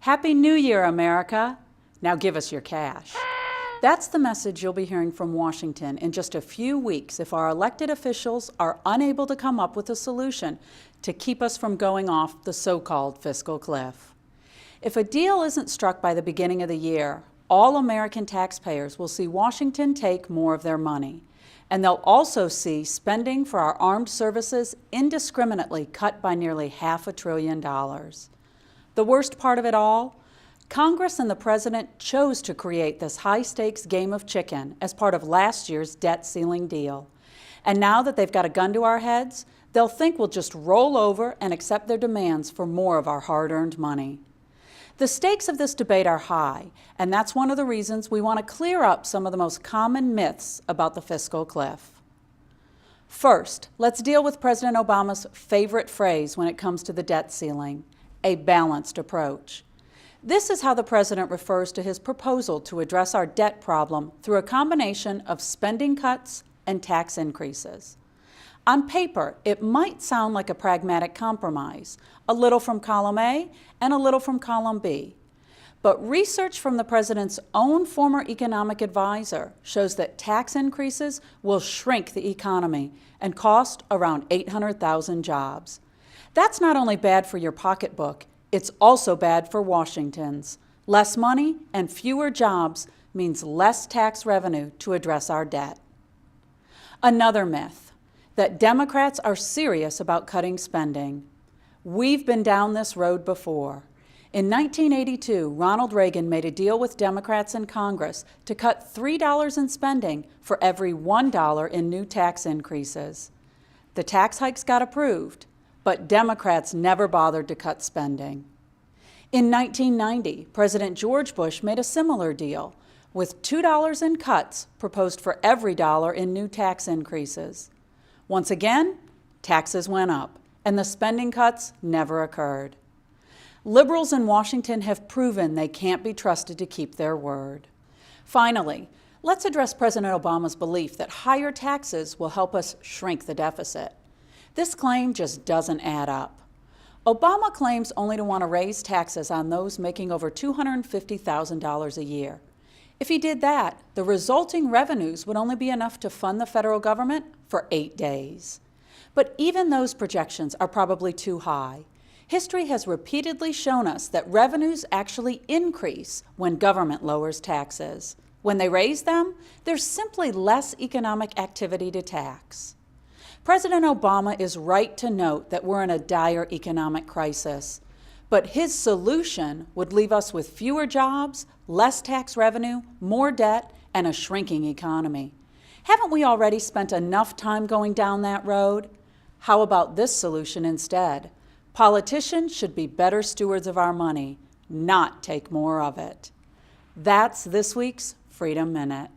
Happy New Year, America! Now give us your cash. That's the message you'll be hearing from Washington in just a few weeks if our elected officials are unable to come up with a solution to keep us from going off the so-called fiscal cliff. If a deal isn't struck by the beginning of the year, all American taxpayers will see Washington take more of their money. And they'll also see spending for our armed services indiscriminately cut by nearly $500 billion. The worst part of it all? Congress and the President chose to create this high-stakes game of chicken as part of last year's debt ceiling deal. And now that they've got a gun to our heads, they'll think we'll just roll over and accept their demands for more of our hard-earned money. The stakes of this debate are high, and that's one of the reasons we want to clear up some of the most common myths about the fiscal cliff. First, let's deal with President Obama's favorite phrase when it comes to the debt ceiling: a balanced approach. This is how the President refers to his proposal to address our debt problem through a combination of spending cuts and tax increases. On paper, it might sound like a pragmatic compromise, a little from column A and a little from column B. But research from the President's own former economic advisor shows that tax increases will shrink the economy and cost around 800,000 jobs. That's not only bad for your pocketbook, it's also bad for Washington's. Less money and fewer jobs means less tax revenue to address our debt. Another myth: that Democrats are serious about cutting spending. We've been down this road before. In 1982, Ronald Reagan made a deal with Democrats in Congress to cut $3 in spending for every $1 in new tax increases. The tax hikes got approved, but Democrats never bothered to cut spending. In 1990, President George Bush made a similar deal, with $2 in cuts proposed for every dollar in new tax increases. Once again, taxes went up, and the spending cuts never occurred. Liberals in Washington have proven they can't be trusted to keep their word. Finally, let's address President Obama's belief that higher taxes will help us shrink the deficit. This claim just doesn't add up. Obama claims only to want to raise taxes on those making over $250,000 a year. If he did that, the resulting revenues would only be enough to fund the federal government for 8 days. But even those projections are probably too high. History has repeatedly shown us that revenues actually increase when government lowers taxes. When they raise them, there's simply less economic activity to tax. President Obama is right to note that we're in a dire economic crisis. But his solution would leave us with fewer jobs, less tax revenue, more debt, and a shrinking economy. Haven't we already spent enough time going down that road? How about this solution instead? Politicians should be better stewards of our money, not take more of it. That's this week's Freedom Minute.